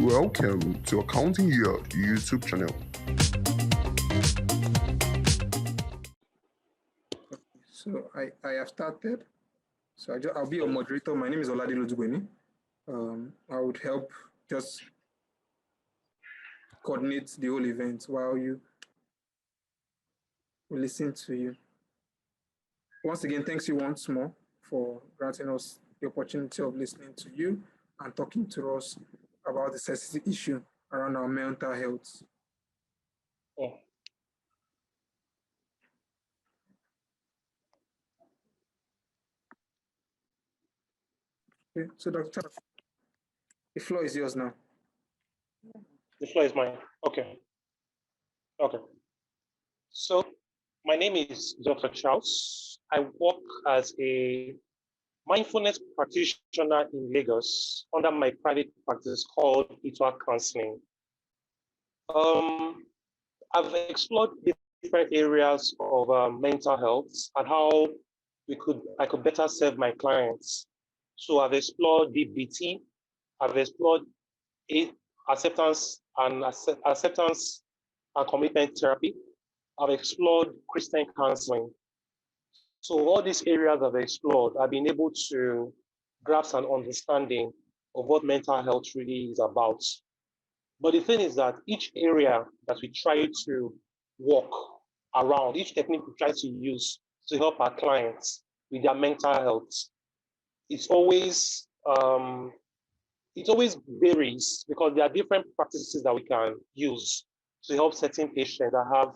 Welcome to Accounting Year YouTube channel. So I have started. So I'll be your moderator. My name is Adhd. I would help just coordinate the whole event while you listen to you. Once again, thanks you once more for granting us the opportunity of listening to you and talking to us about the sensitive issue around our mental health. Oh. Okay, so Dr. Charles, the floor is yours now. The floor is mine. Okay. So my name is Dr. Charles. I work as a mindfulness practitioner in Lagos under my private practice called Adhd Counseling. I've explored different areas of mental health and how I could better serve my clients. So I've explored DBT, I've explored acceptance and commitment therapy. I've explored Christian counseling. So all these areas I've explored, I've been able to grasp an understanding of what mental health really is about. But the thing is that each area that we try to work around, each technique we try to use to help our clients with their mental health, it always varies because there are different practices that we can use to help certain patients that have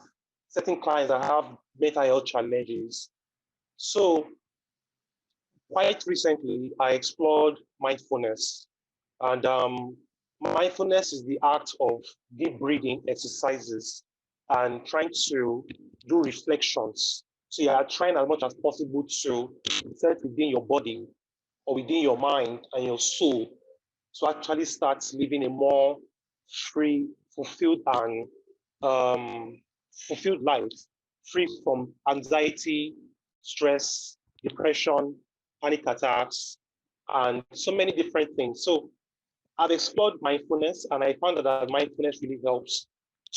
certain clients that have mental health challenges. So quite recently, I explored mindfulness, and mindfulness is the art of deep breathing exercises and trying to do reflections. So you are trying as much as possible to set within your body or within your mind and your soul to actually start living a more free, fulfilled, and fulfilled life, free from anxiety, stress, depression, panic attacks, and so many different things. So I've explored mindfulness, and I found that mindfulness really helps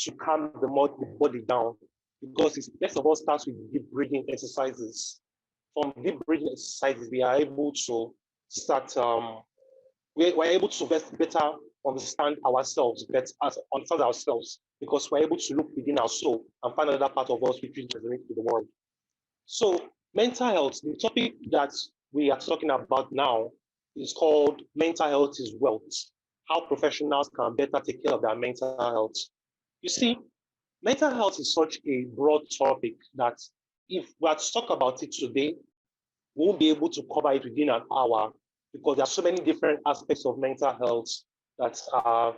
to calm the body down because it first of all starts with deep breathing exercises. From deep breathing exercises, we are able to start. We're able to better understand ourselves, understand ourselves, because we're able to look within our soul and find another part of us which resonates with the world. So mental health, the topic that we are talking about now is called mental health is wealth, how professionals can better take care of their mental health. You see, mental health is such a broad topic that if we are to talk about it today, we won't be able to cover it within an hour because there are so many different aspects of mental health that are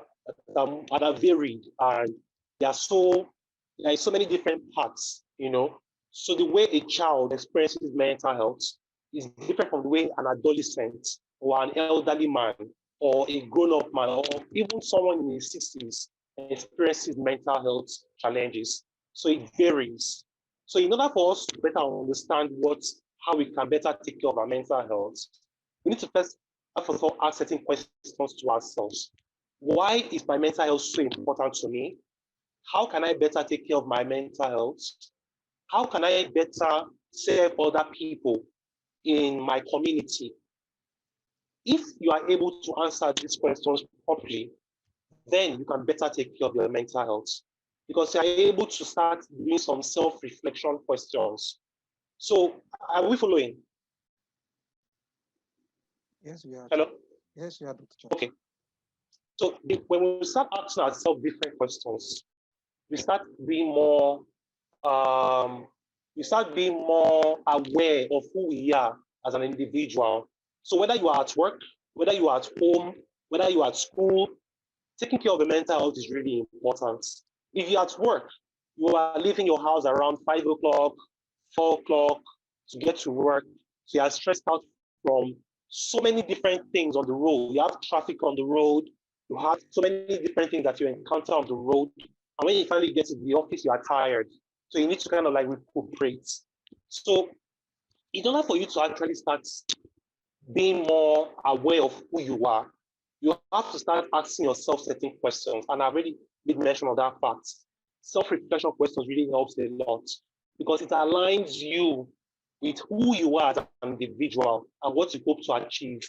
varied, and there are so many different parts, you know. So the way a child experiences mental health is different from the way an adolescent or an elderly man or a grown-up man or even someone in his 60s experiences mental health challenges. So it varies. So in order for us to better understand how we can better take care of our mental health, we need to first of all ask certain questions to ourselves. Why is my mental health so important to me? How can I better take care of my mental health? How can I better serve other people in my community? If you are able to answer these questions properly, then you can better take care of your mental health because you are able to start doing some self-reflection questions. So are we following? Yes, we are. Hello? Yes, we are, Dr. Charles. Okay. So when we start asking ourselves different questions, we start being more aware of who we are as an individual. So whether you are at work, whether you are at home, whether you are at school, taking care of your mental health is really important. If you're at work, you are leaving your house around 5 o'clock, 4 o'clock to get to work. So you are stressed out from so many different things on the road. You have traffic on the road. You have so many different things that you encounter on the road. And when you finally get to the office, you are tired. So you need to kind of like recuperate. So in order for you to actually start being more aware of who you are, You have to start asking yourself certain questions. And I already did mention of that fact. Self-reflection questions really helps a lot because it aligns you with who you are as an individual and what you hope to achieve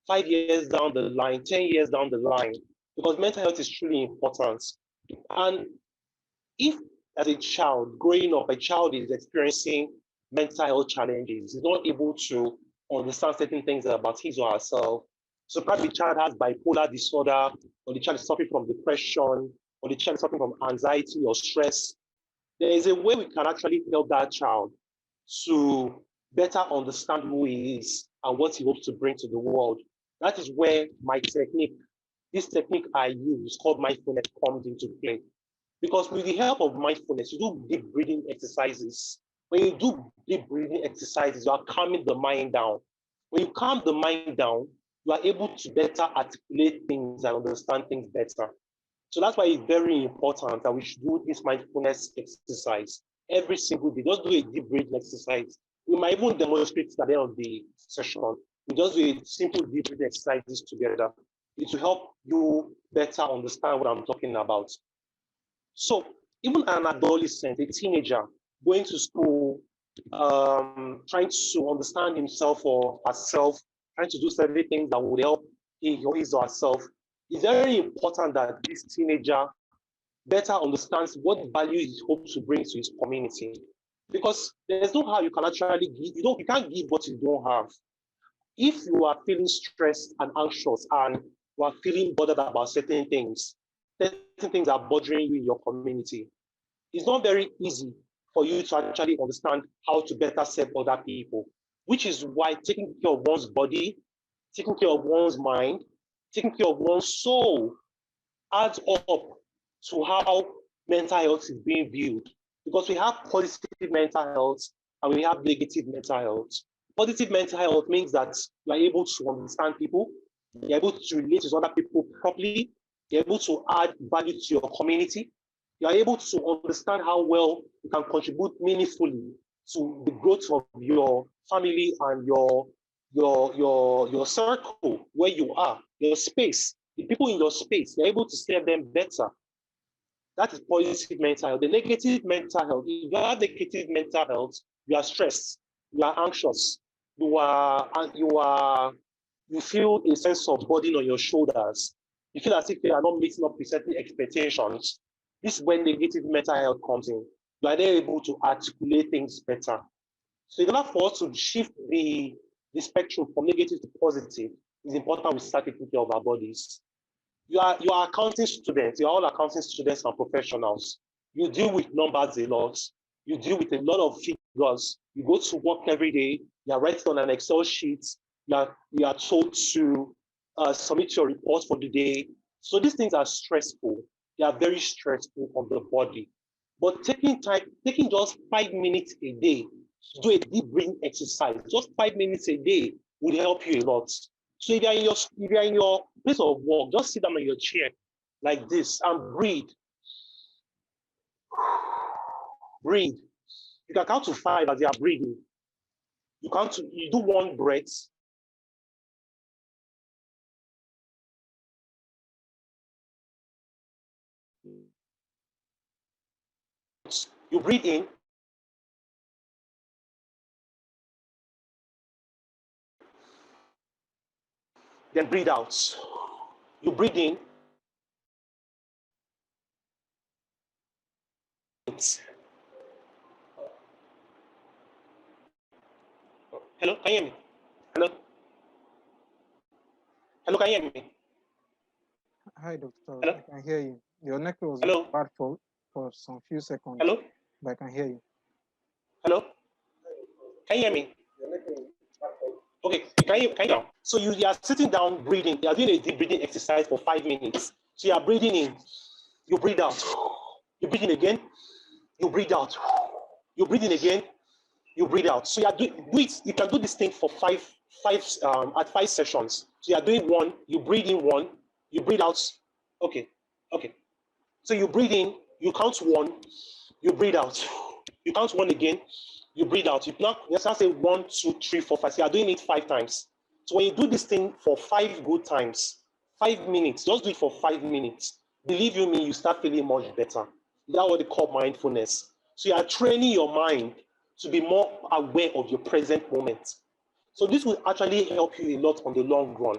5 years down the line, 10 years down the line, because mental health is truly important. And if as a child, growing up, a child is experiencing mental health challenges, is not able to understand certain things about his or herself. So probably the child has bipolar disorder, or the child is suffering from depression, or the child is suffering from anxiety or stress. There is a way we can actually help that child to better understand who he is and what he hopes to bring to the world. That is where this technique I use called mindfulness comes into play. Because with the help of mindfulness, you do deep breathing exercises. When you do deep breathing exercises, you are calming the mind down. When you calm the mind down, you are able to better articulate things and understand things better. So that's why it's very important that we should do this mindfulness exercise every single day. Just do a deep breathing exercise. We might even demonstrate at the end of the session. We just do a simple deep breathing exercises together. It will help you better understand what I'm talking about. So even an adolescent, a teenager, going to school, trying to understand himself or herself, trying to do certain things that would help his or herself, it's very important that this teenager better understands what value he hopes to bring to his community. Because there's no how you can actually give, you can't give what you don't have. If you are feeling stressed and anxious and you are feeling bothered about certain things are bothering you in your community, it's not very easy for you to actually understand how to better serve other people, which is why taking care of one's body, taking care of one's mind, taking care of one's soul adds up to how mental health is being viewed. Because we have positive mental health and we have negative mental health. Positive mental health means that you are able to understand people, you're able to relate with other people properly, you're able to add value to your community, you are able to understand how well you can contribute meaningfully to the growth of your family and your circle where you are, your space. The people in your space, you're able to serve them better. That is positive mental health. The negative mental health, if you have negative mental health, you are stressed, you are anxious, you feel a sense of burden on your shoulders. You feel as if you are not meeting up with certain expectations. This is when negative mental health comes in. You are then able to articulate things better. So in order for us to shift the spectrum from negative to positive, it's important we start taking care of our bodies. You are accounting students, you're all accounting students and professionals. You deal with numbers a lot. You deal with a lot of figures. You go to work every day, you're writing on an Excel sheet, you are told to submit your report for the day. So these things are stressful. They are very stressful on the body. But taking just 5 minutes a day to do a deep breathing exercise, just 5 minutes a day would help you a lot. So if you're in your place of work, just sit down on your chair like this and breathe. Breathe. You can count to 5 as you are breathing. You do one breath. You breathe in. Then breathe out. You breathe in. Hello, can you hear me? Hello? Hello, can you hear me? Hi, Doctor. Hello? I can hear you. Your network was Hello? bad for some few seconds. Hello? But I can hear you. Hello? Can you hear me? Okay, can you now? So you are sitting down breathing. You are doing a deep breathing exercise for 5 minutes. So you are breathing in, you breathe out. You breathe in again, you breathe out. You breathe in again, you breathe out. So you are you can do this thing for five at 5 sessions. So you are doing one, you breathe in one, you breathe out. Okay. So you breathe in, you count 1, you breathe out. You count 1 again, you breathe out. You not say 1, 2, 3, 4, 5. So you are doing it 5 times. So when you do this thing for 5 good times, 5 minutes, just do it for 5 minutes. Believe you me, you start feeling much better. That's what they call mindfulness. So you are training your mind to be more aware of your present moment. So this will actually help you a lot on the long run.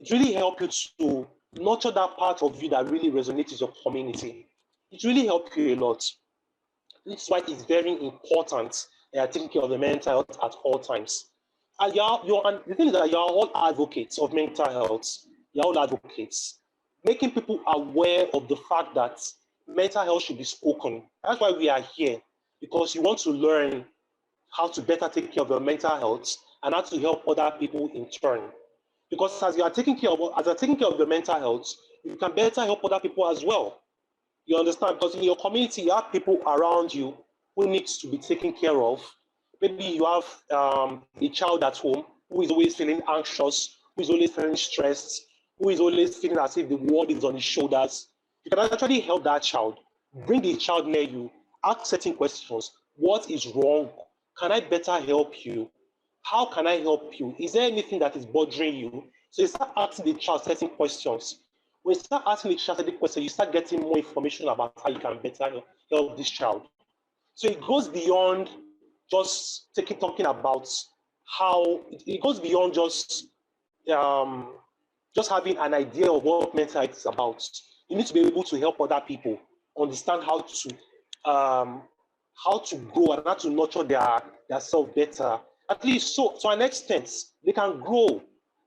It really helps you to nurture that part of you that really resonates with your community. It really helps you a lot. This is why it's very important taking care of the mental health at all times. And and the thing is that you're all advocates of mental health. You're all advocates, making people aware of the fact that mental health should be spoken. That's why we are here, because you want to learn how to better take care of your mental health and how to help other people in turn. Because as you're taking care of your mental health, you can better help other people as well. You understand? Because in your community, you have people around you who needs to be taken care of. Maybe you have a child at home who is always feeling anxious, who is always feeling stressed, who is always feeling as if the world is on his shoulders. You can actually help that child. Bring the child near you, ask certain questions. What is wrong? Can I better help you? How can I help you? Is there anything that is bothering you? So you start asking the child certain questions. When you start asking the child certain questions, you start getting more information about how you can better help this child. So it goes beyond talking about how it goes beyond um, just having an idea of what mental health is about. You need to be able to help other people understand how to grow and how to nurture their self better. At least so to an extent, they can grow,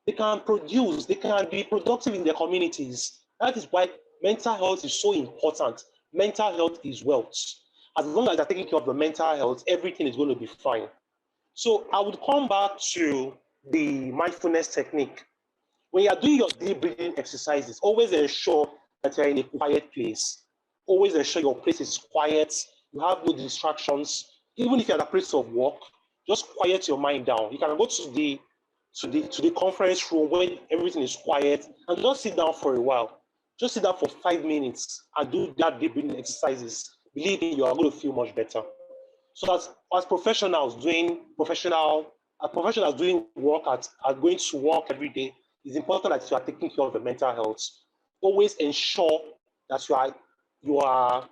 they can produce, they can be productive in their communities. That is why mental health is so important. Mental health is wealth. As long as you're taking care of your mental health, everything is going to be fine. So I would come back to the mindfulness technique. When you're doing your deep breathing exercises, always ensure that you're in a quiet place. Always ensure your place is quiet. You have no distractions. Even if you're at a place of work, just quiet your mind down. You can go to the conference room when everything is quiet and just sit down for a while. Just sit down for 5 minutes and do that deep breathing exercises. Believe me, you are going to feel much better. So as professionals doing work are going to work every day, it's important that you are taking care of your mental health. Always ensure that you are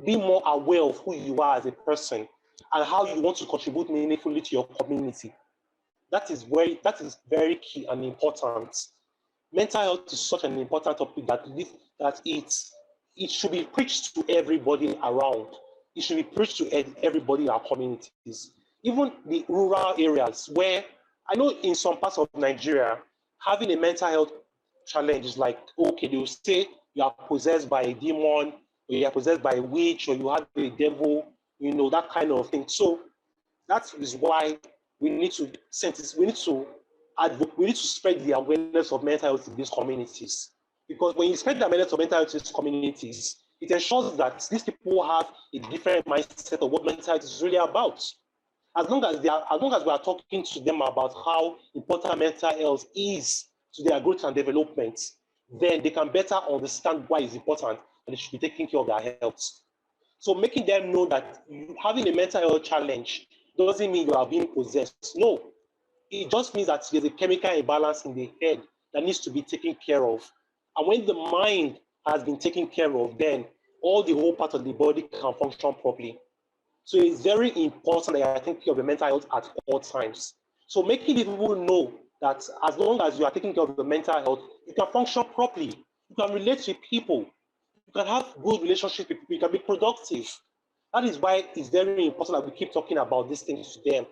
being more aware of who you are as a person and how you want to contribute meaningfully to your community. That is very key and important. Mental health is such an important topic that it should be preached to everybody around. It should be preached to everybody in our communities, even the rural areas where I know in some parts of Nigeria, having a mental health challenge is like, okay, they will say you are possessed by a demon, or you are possessed by a witch, or you have a devil, that kind of thing. So that is why we need to we need to spread the awareness of mental health in these communities. Because when you spread the awareness of mental health in these communities, it ensures that these people have a different mindset of what mental health is really about. As long as we are talking to them about how important mental health is to their growth and development, then they can better understand why it's important and they should be taking care of their health. So making them know that having a mental health challenge doesn't mean you are being possessed. No, it just means that there's a chemical imbalance in the head that needs to be taken care of. And when the mind has been taken care of, then all the whole part of the body can function properly. So it's very important that you take care of your mental health at all times. So making people know that as long as you are taking care of your mental health, you can function properly. You can relate with people. You can have good relationships with people. You can be productive. That is why it's very important that we keep talking about these things to them,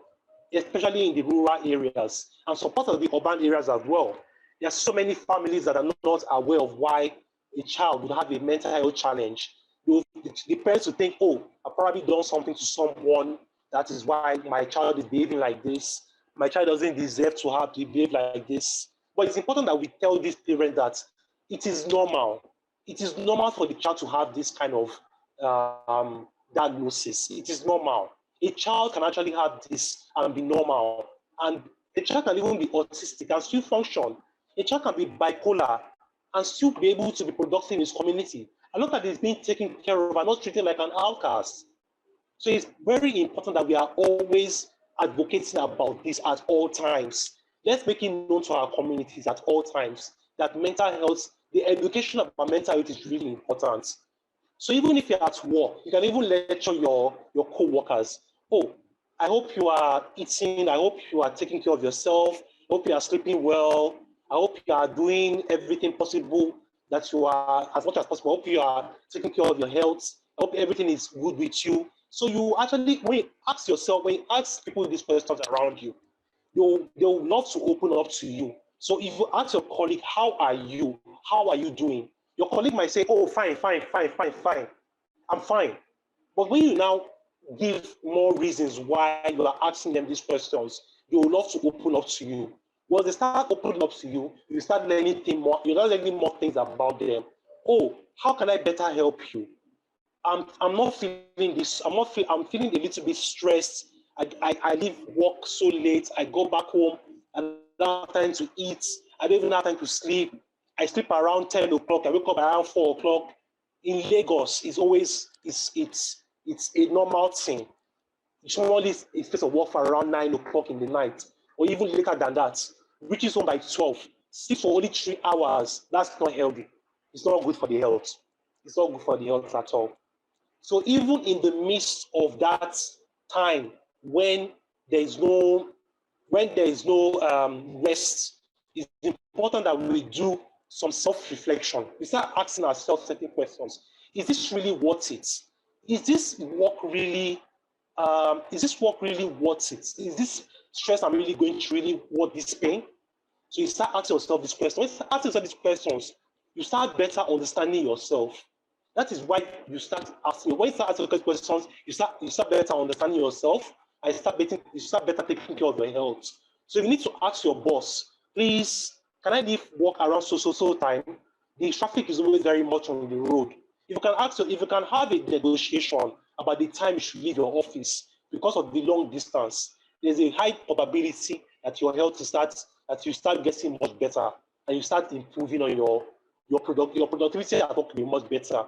especially in the rural areas and some parts of the urban areas as well. There are so many families that are not aware of why a child would have a mental health challenge. The parents would think, oh, I've probably done something to someone. That is why my child is behaving like this. My child doesn't deserve to have to behave like this. But it's important that we tell these parents that it is normal. It is normal for the child to have this kind of diagnosis. It is normal. A child can actually have this and be normal. And a child can even be autistic and still function. A child can be bipolar and still be able to be productive in his community. And look at this being taken care of and not treated like an outcast. So it's very important that we are always advocating about this at all times. Let's make it known to our communities at all times that mental health, the education about mental health is really important. So even if you're at work, you can even lecture your co-workers. Oh, I hope you are eating. I hope you are taking care of yourself. I hope you are sleeping well. I hope you are doing everything possible that you are, as much as possible. I hope you are taking care of your health. I hope everything is good with you. So you actually, when you ask yourself, when you ask people these questions around you, they'll love to open up to you. So if you ask your colleague, how are you? How are you doing? Your colleague might say, oh, fine, fine, fine, fine, fine. I'm fine. But when you now give more reasons why you are asking them these questions, they will love to open up to you. Once they start opening up to you, you start learning more, you're not learning more things about them. Oh, how can I better help you? I'm not feeling this. I'm feeling a little bit stressed. I leave work so late. I go back home. I don't have time to eat. I don't even have time to sleep. I sleep around 10 o'clock. I wake up around 4 o'clock. In Lagos, it's a normal thing. Someone is supposed to work for around 9 o'clock in the night, or even later than that. Reaches home by 12. Sleep for only 3 hours. That's not healthy. It's not good for the health. It's not good for the health at all. So even in the midst of that time when there is no rest, it's important that we do some self-reflection. We start asking ourselves certain questions. Is this really worth it? Is this work really worth it? Is this stress I'm really going through really worth this pain? So you start asking yourself these questions. When you start asking yourself these questions, you start better understanding yourself. That is why you start asking. When you start asking questions, you start better understanding yourself, and you start better taking care of your health. So you need to ask your boss, please, can I leave work around so time? The traffic is always very much on the road. If you can have a negotiation about the time you should leave your office because of the long distance, there's a high probability that your health that you start getting much better and you start improving on your productivity at work will be much better.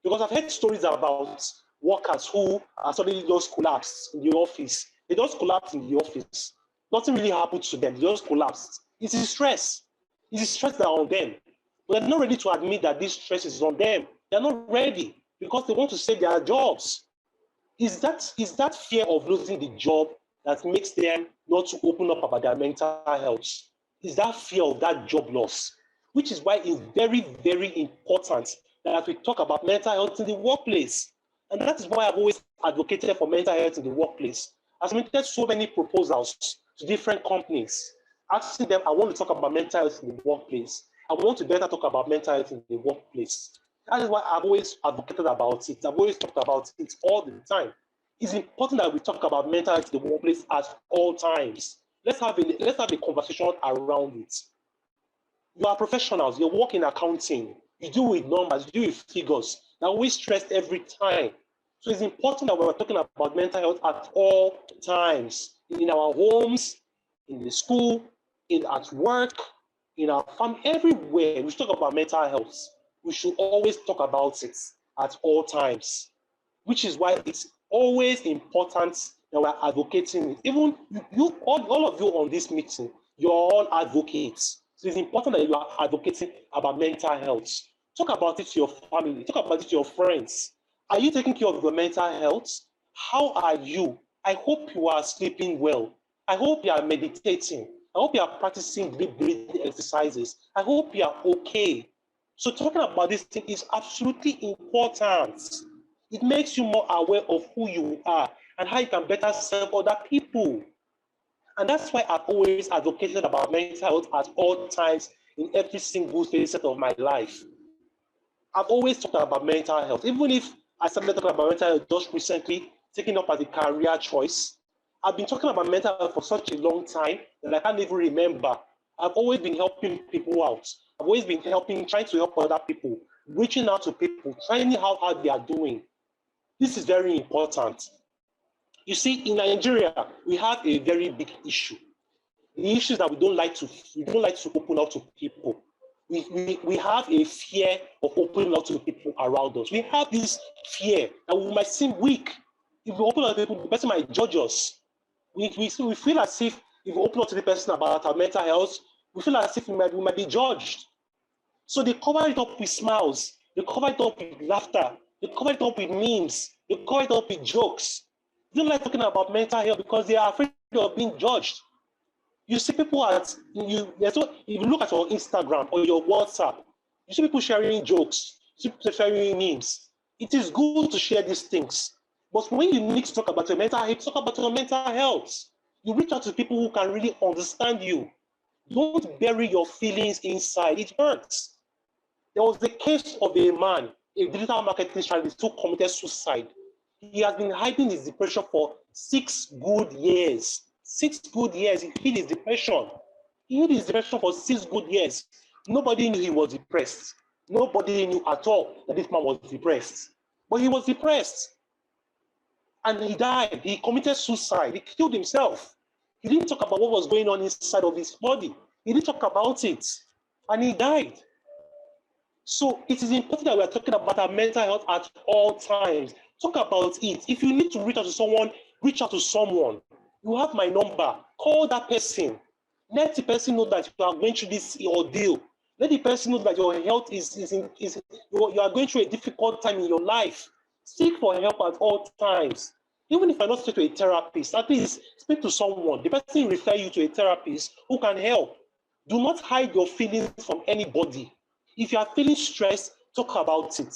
Because I've heard stories about workers who are suddenly just collapsed in the office. They just collapsed in the office. Nothing really happened to them. They just collapsed. It is stress. It is stress that are on them. But they're not ready to admit that this stress is on them. They're not ready because they want to save their jobs. Is that fear of losing the job that makes them not to open up about their mental health? Is that fear of that job loss? Which is why it's very, very important that we talk about mental health in the workplace. And that is why I've always advocated for mental health in the workplace. I've submitted so many proposals to different companies, asking them, I want to talk about mental health in the workplace. I want to better talk about mental health in the workplace. That is why I've always advocated about it. I've always talked about it all the time. It's important that we talk about mental health in the workplace at all times. Let's have a conversation around it. You are professionals, you work in accounting, you deal with numbers, you deal with figures. They're always stressed every time. So it's important that we're talking about mental health at all times, in our homes, in the school, at work, in our family, everywhere. We should talk about mental health. We should always talk about it at all times, which is why it's always important that we're advocating it. Even all of you on this meeting, you're all advocates. So it's important that you are advocating about mental health. Talk about it to your family. Talk about it to your friends. Are you taking care of your mental health? How are you? I hope you are sleeping well. I hope you are meditating. I hope you are practicing deep breathing exercises. I hope you are okay. So talking about this thing is absolutely important. It makes you more aware of who you are and how you can better serve other people. And that's why I've always advocated about mental health at all times in every single facet of my life. I've always talked about mental health, even if I started talking about mental health just recently, taking up as a career choice. I've been talking about mental health for such a long time that I can't even remember. I've always been helping people out. I've always been trying to help other people, reaching out to people, trying out how they are doing. This is very important. You see, in Nigeria, we have a very big issue. The issue is that we don't like to open up to people. We have a fear of opening up to people around us. We have this fear that we might seem weak. If we open up to people, the person might judge us. We feel as if we open up to the person about our mental health, we feel as if we might be judged. So they cover it up with smiles, they cover it up with laughter, they cover it up with memes, they cover it up with jokes. They don't like talking about mental health because they are afraid of being judged. You see people if you look at your Instagram or your WhatsApp, you see people sharing jokes, you see people sharing memes. It is good to share these things. But when you need to talk about your mental health, talk about your mental health. You reach out to people who can really understand you. Don't bury your feelings inside. It hurts. There was the case of a man, a digital marketing strategist who committed suicide. He has been hiding his depression for 6 good years. 6 good years, he hid his depression. He hid his depression for 6 good years. Nobody knew he was depressed. Nobody knew at all that this man was depressed. But he was depressed. And he died. He committed suicide. He killed himself. He didn't talk about what was going on inside of his body. He didn't talk about it. And he died. So it is important that we are talking about our mental health at all times. Talk about it. If you need to reach out to someone, reach out to someone. You have my number. Call that person. Let the person know that you are going through this ordeal. Let the person know that your health you are going through a difficult time in your life. Seek for help at all times. Even if you're not speak to a therapist, at least speak to someone. The person will refer you to a therapist who can help. Do not hide your feelings from anybody. If you are feeling stressed, talk about it.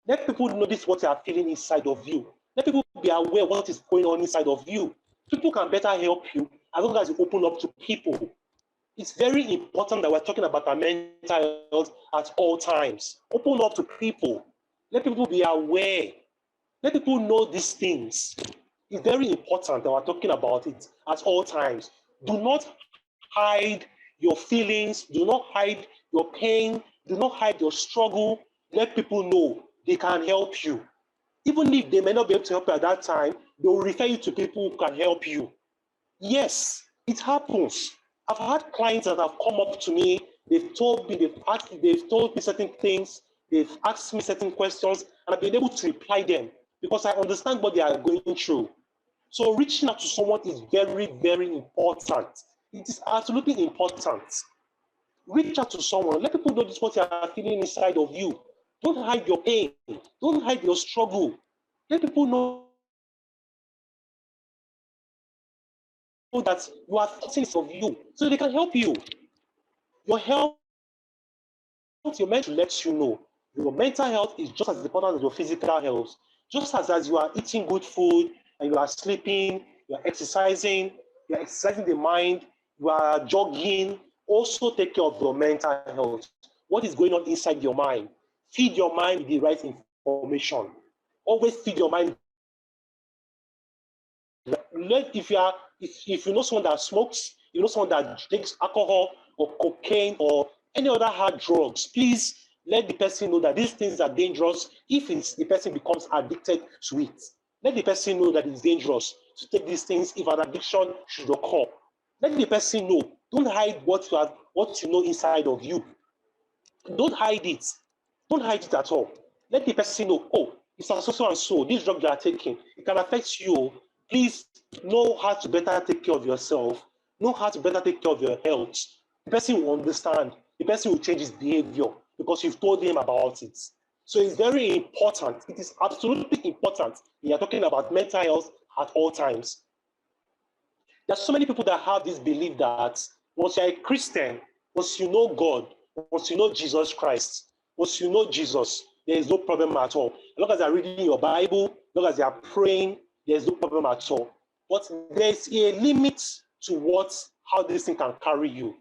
Let people notice what you are feeling inside of you. Let people be aware of what is going on inside of you. People can better help you as long as you open up to people. It's very important that we're talking about our mental health at all times. Open up to people. Let people be aware. Let people know these things. It's very important that we're talking about it at all times. Do not hide your feelings. Do not hide your pain. Do not hide your struggle. Let people know they can help you. Even if they may not be able to help you at that time, they will refer you to people who can help you. Yes, it happens. I've had clients that have come up to me, they've told me certain things, they've asked me certain questions, and I've been able to reply them because I understand what they are going through. So reaching out to someone is very, very important. It is absolutely important. Reach out to someone. Let people know what you are feeling inside of you. Don't hide your pain. Don't hide your struggle. Let people know that you are things of you so they can help you. Your health, your mental lets you know. Your mental health is just as important as your physical health. Just as you are eating good food and you are sleeping, you are exercising the mind, you are jogging, also take care of your mental health. What is going on inside your mind? Feed your mind with the right information. Always feed your mind. If you know someone that smokes, you know someone that takes alcohol or cocaine or any other hard drugs, please let the person know that these things are dangerous if the person becomes addicted to it. Let the person know that it's dangerous to take these things if an addiction should occur. Let the person know. Don't hide what you know inside of you. Don't hide it. Don't hide it at all. Let the person know, oh, it's so and so, this drug you are taking, it can affect you. Please know how to better take care of yourself. Know how to better take care of your health. The person will understand. The person will change his behavior because you've told him about it. So it's very important. It is absolutely important. We are talking about mental health at all times. There's so many people that have this belief that once you're a Christian, once you know God, once you know Jesus Christ, once you know Jesus, there is no problem at all. As long as you're reading your Bible, as long as you're praying, there's no problem at all. But there's a limit to how this thing can carry you.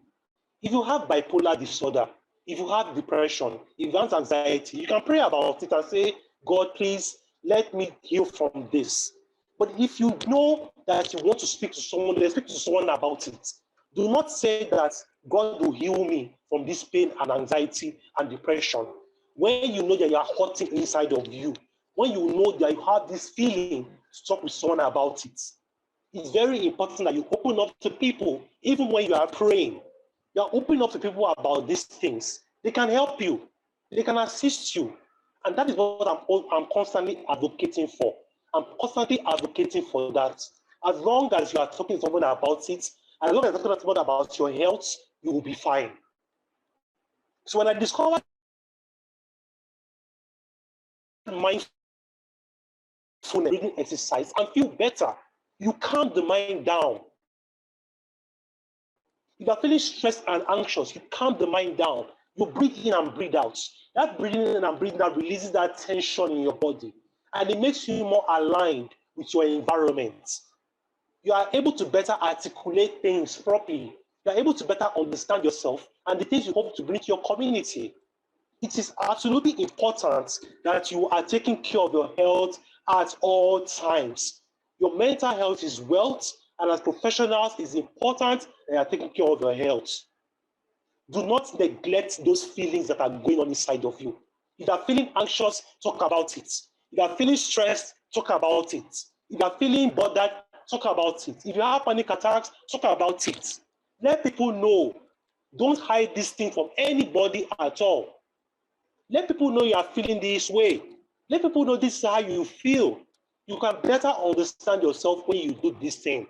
If you have bipolar disorder, if you have depression, if you have anxiety, you can pray about it and say, God, please let me heal from this. But if you know that you want to speak to someone, then speak to someone about it. Do not say that God will heal me from this pain and anxiety and depression. When you know that you are hurting inside of you, when you know that you have this feeling, to talk with someone about it. It's very important that you open up to people, even when you are praying. You are opening up to people about these things. They can help you. They can assist you. And that is what I'm constantly advocating for. I'm constantly advocating for that. As long as you are talking to someone about it, as long as you're talking to someone about your health, you will be fine. So when I discovered mindfulness breathing exercise and feel better. You calm the mind down. If you're feeling stressed and anxious, you calm the mind down. You breathe in and breathe out. That breathing in and breathing out releases that tension in your body, and it makes you more aligned with your environment. You are able to better articulate things properly. You are able to better understand yourself and the things you hope to bring to your community. It is absolutely important that you are taking care of your health at all times. Your mental health is wealth, and as professionals, it's important that you are taking care of your health. Do not neglect those feelings that are going on inside of you. If you are feeling anxious, talk about it. If you are feeling stressed, talk about it. If you are feeling bothered, talk about it. If you have panic attacks, talk about it. Let people know. Don't hide this thing from anybody at all. Let people know you are feeling this way. Let people know this is how you feel. You can better understand yourself when you do this thing.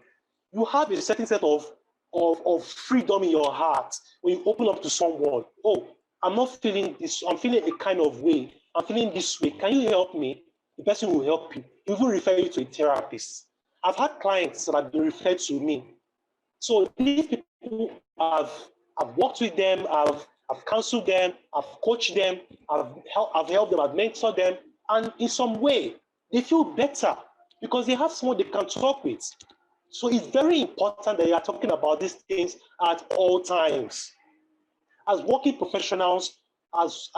You have a certain set of freedom in your heart when you open up to someone. Oh, I'm not feeling this. I'm feeling a kind of way. I'm feeling this way. Can you help me? The person will help you. He will refer you to a therapist. I've had clients that have been referred to me. So these people I've worked with them, I've counseled them, I've coached them, I've helped them, I've mentored them, and in some way they feel better because they have someone they can talk with. So it's very important that you are talking about these things at all times. As working professionals, as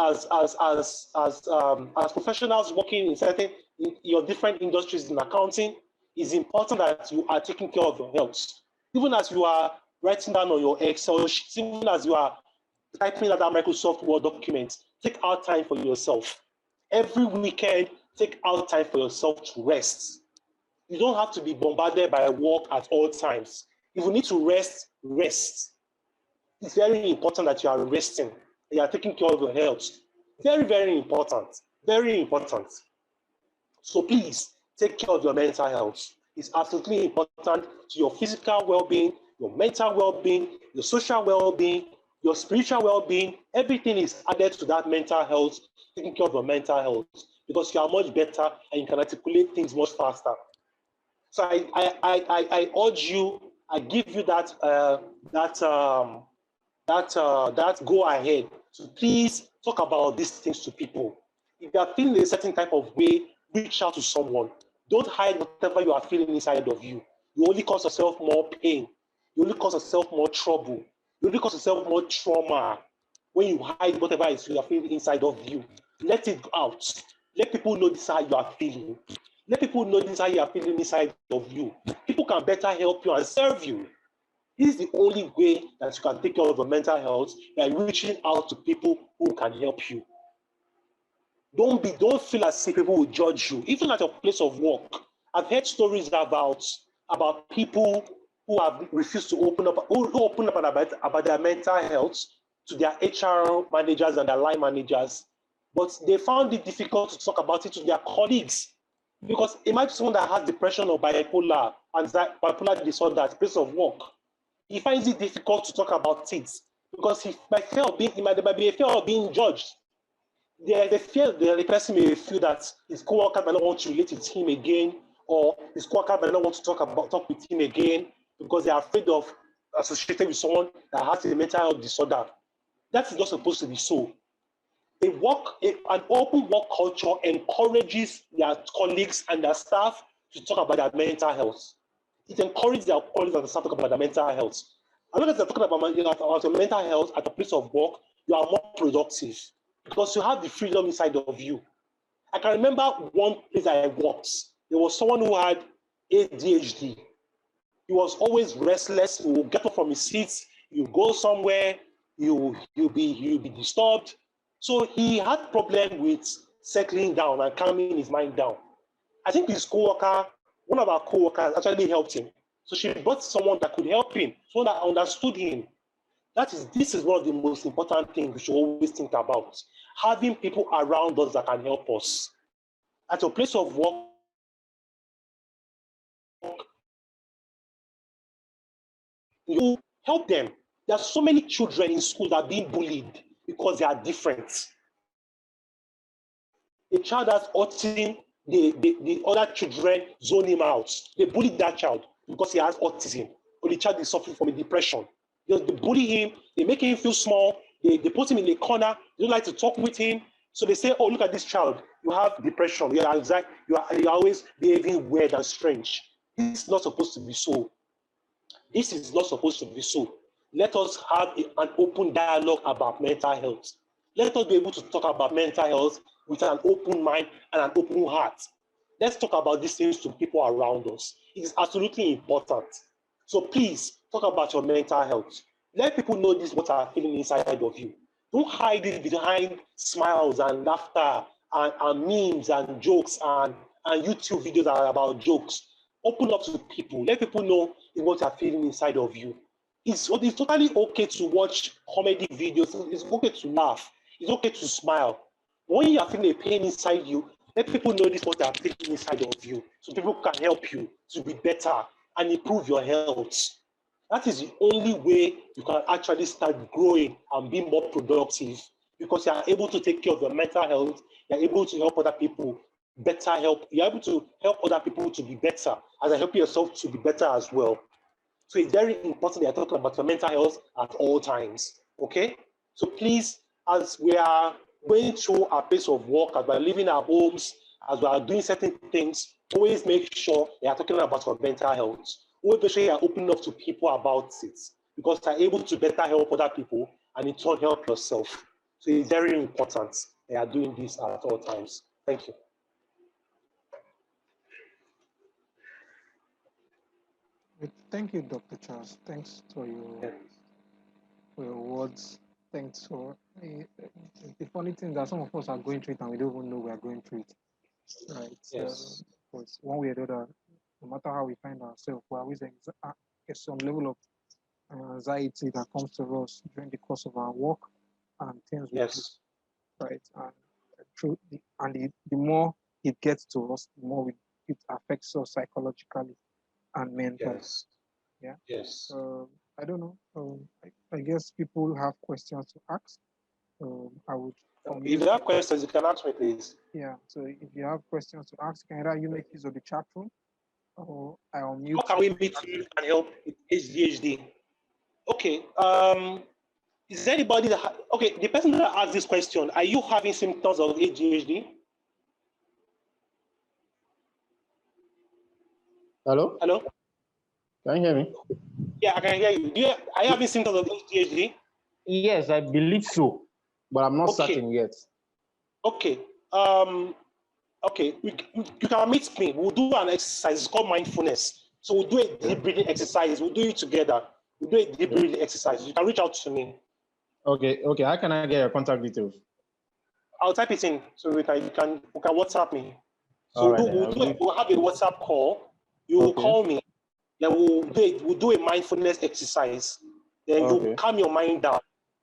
professionals working in your different industries in accounting, it's important that you are taking care of your health. Even as you are writing down on your Excel sheets, even as you are typing out that Microsoft Word document, take out time for yourself. Every weekend, take out time for yourself to rest. You don't have to be bombarded by work at all times. If you need to rest, rest. It's very important that you are resting, you are taking care of your health. Very, very important. Very important. So please take care of your mental health. It's absolutely important to your physical well-being, your mental well-being, your social well-being, your spiritual well-being. Everything is added to that mental health, taking care of your mental health, because you are much better and you can articulate things much faster. So I urge you, I give you that go ahead to please talk about these things to people. If you are feeling a certain type of way, reach out to someone. Don't hide whatever you are feeling inside of you. You only cause yourself more pain. You only cause yourself more trouble. You only cause yourself more trauma when you hide whatever is you are feeling inside of you. Let it out. Let people know this is how you are feeling. Let people know this is how you are feeling inside of you. People can better help you and serve you. This is the only way that you can take care of your mental health, by reaching out to people who can help you. Don't feel as if people will judge you, even at your place of work. I've heard stories about people who have refused to open up about their mental health to their HR managers and their line managers, but they found it difficult to talk about it to their colleagues. Because imagine someone that has depression or bipolar disorder at the place of work. He finds it difficult to talk about it because he might be a fear of being judged. The fear the person may feel that his co-worker might not want to relate with him again, or his co-worker might not want to talk with him again because they are afraid of associating with someone that has a mental health disorder. That is not supposed to be so. An open work culture encourages their colleagues and their staff to talk about their mental health. It encourages their colleagues and staff to talk about their mental health. As long as they're talking about your mental health at the place of work, you are more productive because you have the freedom inside of you. I can remember one place I worked. There was someone who had ADHD. He was always restless. He would get up from his seat. You go somewhere, you'll be disturbed. So he had problem with settling down and calming his mind down. I think his coworker, one of our coworkers, actually helped him. So she brought someone that could help him, someone that understood him. This is one of the most important things we should always think about. Having people around us that can help us. At your place of work, you help them. There are so many children in school that are being bullied because they are different. A child that's autism, the other children zone him out. They bully that child because he has autism, or the child is suffering from a depression. They bully him, they make him feel small, they put him in a corner, they don't like to talk with him. So they say, oh, look at this child, you have depression, you are anxiety, you're always behaving weird and strange. This is not supposed to be so. This is not supposed to be so. Let us have an open dialogue about mental health. Let us be able to talk about mental health with an open mind and an open heart. Let's talk about these things to people around us. It is absolutely important. So please talk about your mental health. Let people know this what are feeling inside of you. Don't hide it behind smiles and laughter and memes and jokes and YouTube videos that are about jokes. Open up to people. Let people know what are feeling inside of you. It's totally okay to watch comedy videos. It's okay to laugh. It's okay to smile. When you are feeling a pain inside you, let people know this what they are feeling inside of you, so people can help you to be better and improve your health. That is the only way you can actually start growing and be more productive, because you are able to take care of your mental health. You are able to help other people better help. You are able to help other people to be better, as I help yourself to be better as well. So it's very important that you're talking about your mental health at all times. Okay? So please, as we are going through our place of work, as we're leaving our homes, as we are doing certain things, always make sure you are talking about your mental health. Always make sure you are opening up to people about it, because you're able to better help other people and in turn help yourself. So it's very important that you are doing this at all times. Thank you. Thank you, Dr. Charles. Thanks for your words. Thanks for the funny thing that some of us are going through it and we don't even know we are going through it. Right. Yes. Because one way or the other, no matter how we find ourselves, we always get some level of anxiety that comes to us during the course of our work and things we do. Right. And the more it gets to us, the more it affects us psychologically and mentally. Yes. Yeah. Yes. I don't know. I guess people have questions to ask. I would. If you have questions, you can ask me, please. Yeah. So if you have questions to ask, can either you make use of the chat room, or I'll mute. How can we meet you and help with ADHD? Okay. Is there anybody that okay? The person that asked this question, are you having symptoms of ADHD? Hello? Hello? Can you hear me? Yeah, I can hear you. Are you having symptoms of ADHD? Yes, I believe so, but I'm not certain yet. Okay. Okay. You can meet me. We'll do an exercise. It's called mindfulness. So we'll do a deep breathing exercise. We'll do it together. We'll do a deep breathing exercise. You can reach out to me. Okay. How can I get your contact details? I'll type it in so you can WhatsApp me. So we'll have a WhatsApp call. You will call me. Then we'll do a mindfulness exercise. Then you calm your mind down.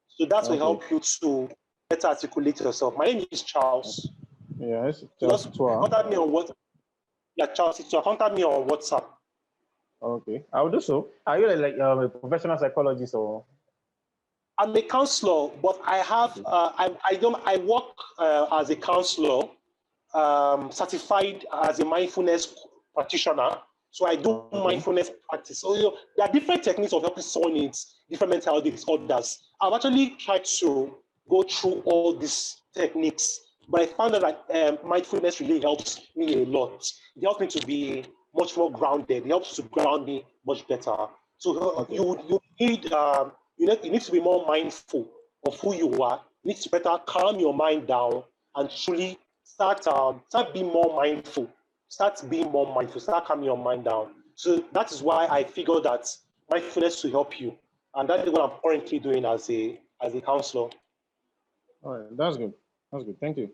So that will help you to better articulate yourself. My name is Charles. Yes, just contact me on WhatsApp. Yeah, Charles, so contact me on WhatsApp. Okay, I will do so. Are you like a professional psychologist or? I'm a counselor, but I have I work as a counselor, certified as a mindfulness practitioner. So I do mindfulness practice. So there are different techniques of helping someone needs different mental health disorders. I've actually tried to go through all these techniques, but I found that mindfulness really helps me a lot. It helps me to be much more grounded. It helps to ground me much better. So you need you need to be more mindful of who you are. You need to better calm your mind down and truly start being more mindful. Start being more mindful. Start calming your mind down. So that is why I figured that mindfulness will help you, and that is what I'm currently doing as a counselor. All right, that's good. That's good. Thank you.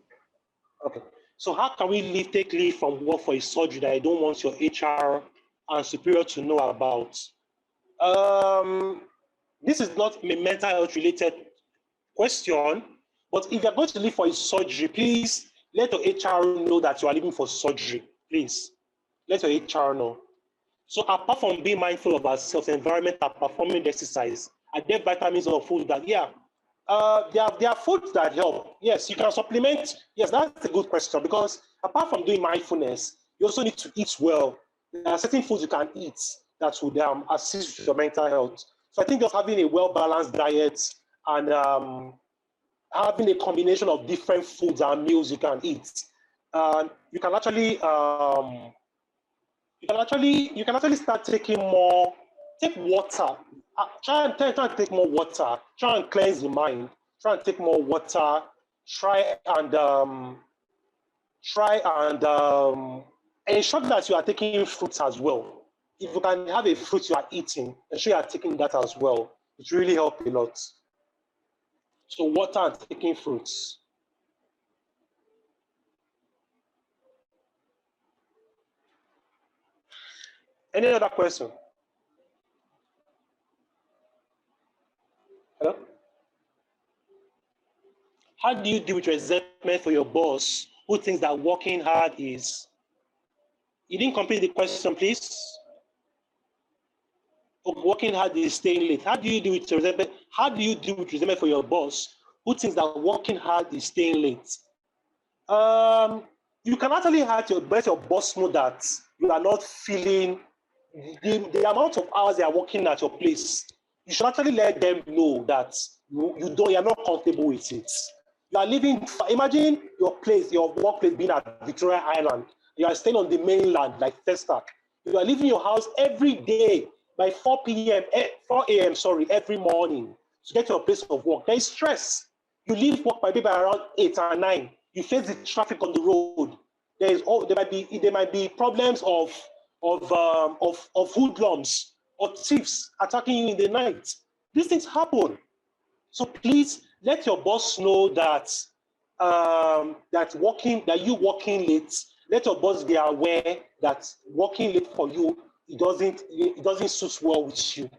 Okay. So how can we take leave from work for a surgery that I don't want your HR and superior to know about? This is not a mental health related question, but if you're going to leave for a surgery, please let your HR know that you are leaving for surgery. Please let your HR know. So apart from being mindful of ourselves, environment, and performing the exercise, are there vitamins or food that There are foods that help. Yes, you can supplement. Yes, that's a good question, because apart from doing mindfulness, you also need to eat well. There are certain foods you can eat that would assist with your mental health. So I think just having a well-balanced diet and having a combination of different foods and meals you can eat, you can actually start taking more. Take water. Try and take more water. Try and cleanse the mind. Try and take more water. Try and ensure that you are taking fruits as well. If you can have a fruit you are eating, ensure you are taking that as well. It really helps a lot. So water and taking fruits. Any other question? Hello? How do you deal with resentment for your boss who thinks that working hard is... You didn't complete the question, please. Working hard is staying late. How do you deal with resentment? How do you deal with resentment for your boss who thinks that working hard is staying late? You can actually let your boss know that you are not feeling the amount of hours they are working at your place. You should actually let them know that you are not comfortable with it. You are living. Imagine your workplace being at Victoria Island. You are staying on the mainland like Festac. You are leaving your house every day by 4 a.m. every morning to get to your place of work. There is stress. You leave work by maybe around 8 or 9. You face the traffic on the road. There might be problems of hoodlums or thieves attacking you in the night. These things happen. So please let your boss know that you working late. Let your boss be aware that working late for you, it doesn't suit well with you.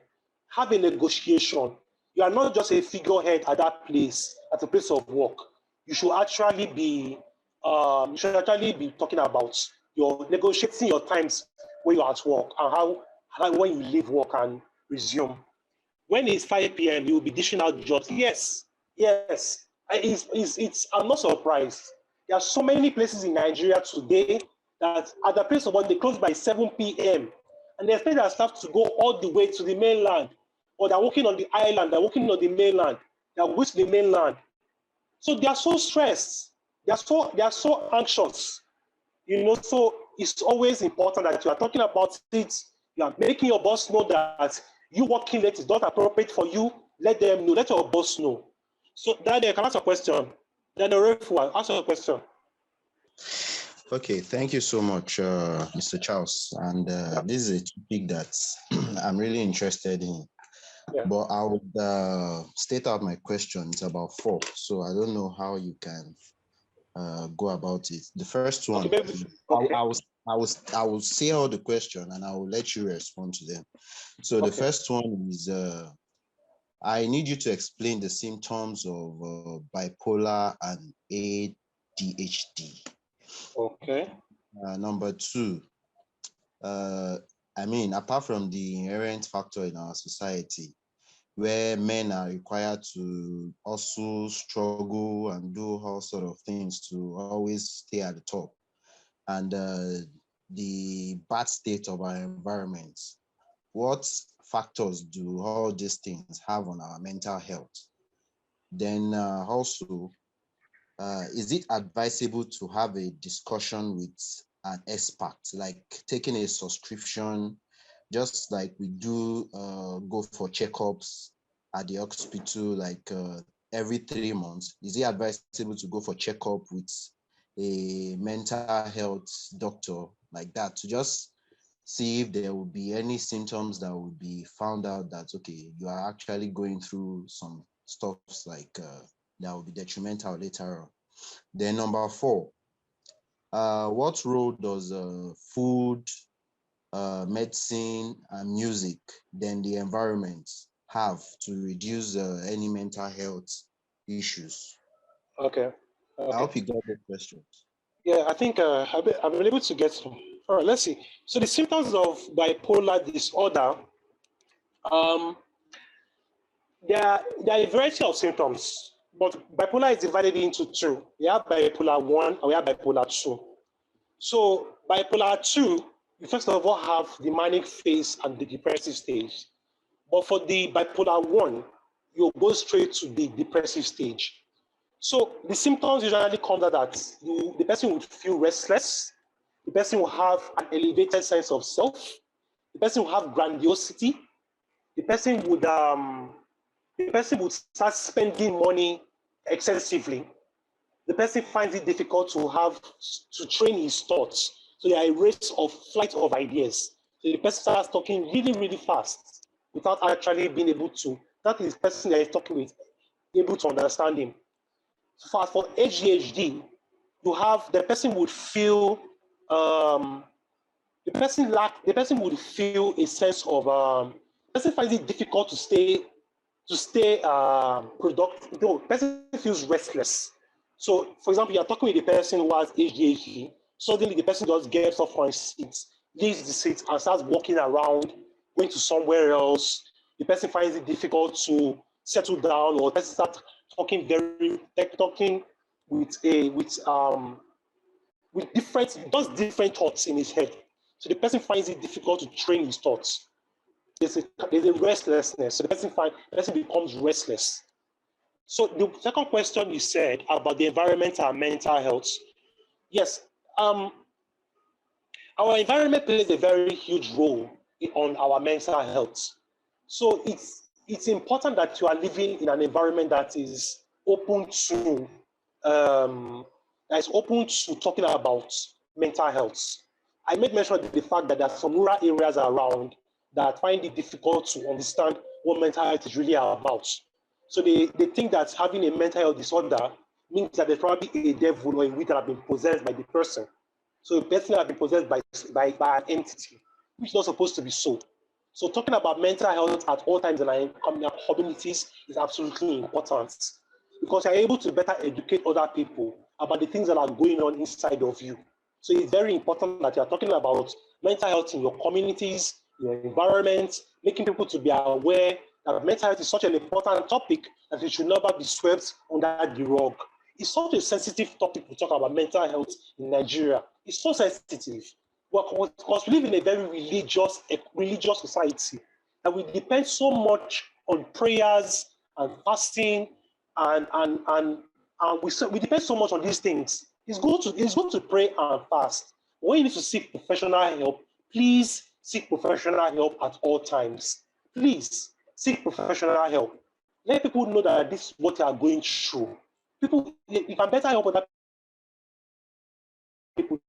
Have a negotiation. You are not just a figurehead at that place, at the place of work. You should actually be talking about your negotiating your times when you're at work and how when you leave work and resume. When it's 5 p.m., you'll be dishing out jobs. Yes. I'm not surprised. There are so many places in Nigeria today that at the place of work, they close by 7 p.m. and they expect their staff to go all the way to the mainland, or they're working on the island, they're working on the mainland, they're going to the mainland. So they are so stressed, they are so anxious. So it's always important that you are talking about it, you are making your boss know that you working late is not appropriate for you. Let them know, let your boss know. So Daniel, can I ask a question? Daniel Refu, ask a question. Okay, thank you so much, Mr. Charles. And this is a topic that I'm really interested in. Yeah. But I would state out my question. It's about 4. So I don't know how you can go about it. The first one, okay. I will say all the question and I will let you respond to them. So the first one is, I need you to explain the symptoms of bipolar and ADHD. Okay. Number 2, apart from the inherent factor in our society, where men are required to also struggle and do all sort of things to always stay at the top, and the bad state of our environment, what factors do all these things have on our mental health? Then also, is it advisable to have a discussion with an expert, like taking a subscription, just like we do go for checkups at the hospital, like every 3 months? Is it advisable to go for checkup with a mental health doctor like that, to just see if there will be any symptoms that will be found out that, okay, you are actually going through some stuff like that will be detrimental later on? Then number 4, what role does food, medicine, and music, then the environment, have to reduce any mental health issues? Okay. I hope you got the questions. Yeah, I think I've been able to get some. All right, let's see. So the symptoms of bipolar disorder, there are a variety of symptoms, but bipolar is divided into two. We have bipolar 1 and we have bipolar 2. So bipolar 2, you first of all have the manic phase and the depressive stage. But for the bipolar 1, you go straight to the depressive stage. So the symptoms usually come that the person would feel restless, the person will have an elevated sense of self, the person will have grandiosity, the person would start spending money excessively. The person finds it difficult to train his thoughts. So there are a race of flight of ideas. So the person starts talking really, really fast without actually being able to, that is the person that is talking with, able to understand him. For ADHD, you have the person would feel the person would feel a sense of the person finds it difficult to stay productive. The person feels restless. So, for example, you're talking with a person who has ADHD. Suddenly, the person just gets off from his seat, leaves the seat, and starts walking around, going to somewhere else. The person finds it difficult to settle down, or the person starts talking with different thoughts in his head. So the person finds it difficult to train his thoughts. There's a restlessness. So the person becomes restless. So the second question you said about the environment and mental health. Yes, our environment plays a very huge role on our mental health. So it's important that you are living in an environment that is open to talking about mental health. I made mention of the fact that there are some rural areas around that find it difficult to understand what mental health is really about. So they think that having a mental health disorder means that there's probably a devil or a witch that have been possessed by the person. So the person has been possessed by an entity, which is not supposed to be so. So talking about mental health at all times in our communities is absolutely important because you're able to better educate other people about the things that are going on inside of you. So it's very important that you're talking about mental health in your communities, your environment, making people to be aware that mental health is such an important topic that it should never be swept under the rug. It's such a sensitive topic to talk about mental health in Nigeria. It's so sensitive because we live in a very religious society, and we depend so much on prayers and fasting, and we depend so much on these things. It's good to pray and fast. When you need to seek professional help, please seek professional help at all times. Please seek professional help. Let people know that this is what you are going through. You can better help other people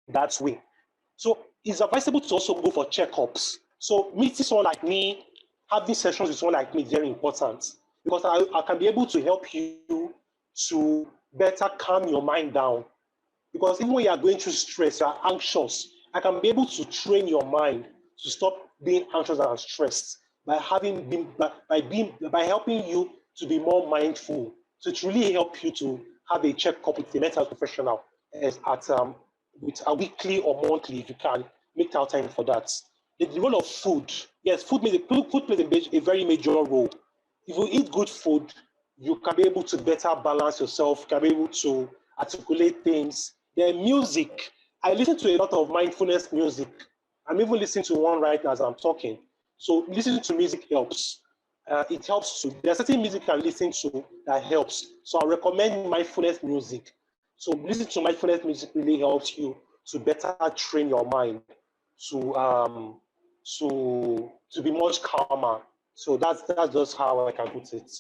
that way. So it's advisable to also go for checkups. So meeting someone like me, having sessions with someone like me is very important because I can be able to help you to better calm your mind down. Because even when you are going through stress, you are anxious, I can be able to train your mind to stop being anxious and stressed by by helping you to be more mindful. So it really help you to have a checkup with a mental health professional with a weekly or monthly if you can make out time for that. The role of food, yes, food plays a very major role. If you eat good food, you can be able to better balance yourself, can be able to articulate things. Then music. I listen to a lot of mindfulness music. I'm even listening to one right now as I'm talking. So listening to music helps. It helps to. There's certain music I listen to that helps. So I recommend mindfulness music. So listening to mindfulness music really helps you to better train your mind to to be much calmer. So that's just how I can put it.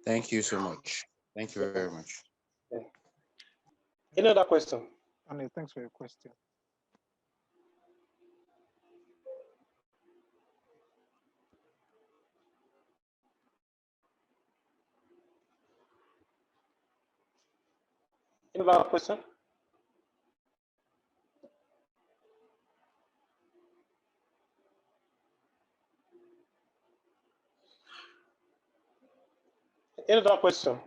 Thank you so much. Thank you very much. Yeah. Any other question? And thanks for your question. Any other question? Any other question?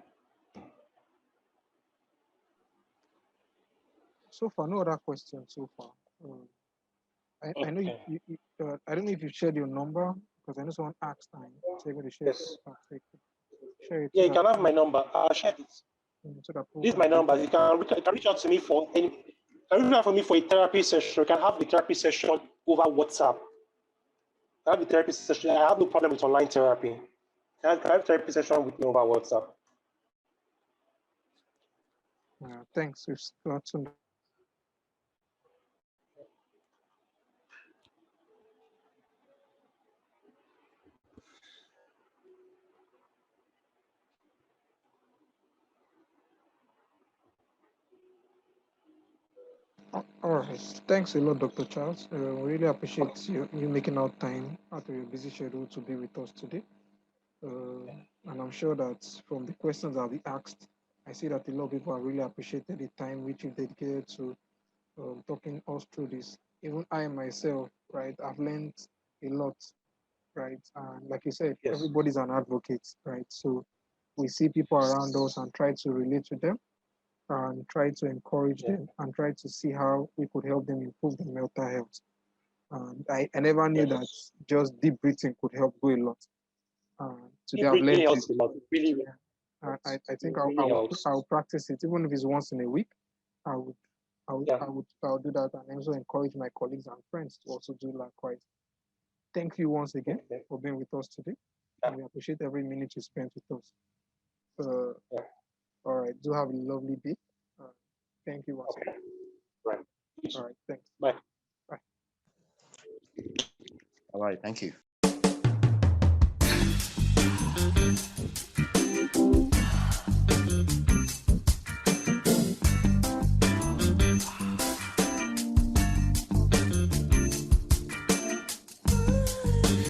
So far, no other questions so far. I know Okay. I don't know if you shared your number because I know someone asked and so you're going to share it. Yes. Share it Yeah, so you that can have my number. I'll share it. so that people This is my can reach number. out. You can reach out to me for any. You can reach out for me for a therapy session. You can have the therapy session over WhatsApp. I have the therapy session. I have no problem with online therapy. Can I have therapy session with me over WhatsApp? Thanks. It's glad to know. All right. Thanks a lot, Dr. Charles. Really appreciate you making out time out of your busy schedule to be with us today. And I'm sure that from the questions that we asked, I see that a lot of people have really appreciated the time which you dedicated to talking us through this. Even I myself, right, I've learned a lot, right? And like you said, Yes. everybody's an advocate, right? So we see people around us and try to relate to them and try to encourage Yeah. them and try to see how we could help them improve their mental health. And I never knew that Yes. just deep breathing could help go a lot. Today It I've really learned it. helps a lot. It really, I think really helps. I'll practice it even if it's once in a week. I would Yeah. I'll do that and also encourage my colleagues and friends to also do likewise. Thank you once again Okay. for being with us today, Yeah. and we appreciate every minute you spent with us. Uh, Yeah. all right, do have a lovely day. Uh, thank you once Okay. again. Right. All right, thanks. Bye. Bye. All right, thank you.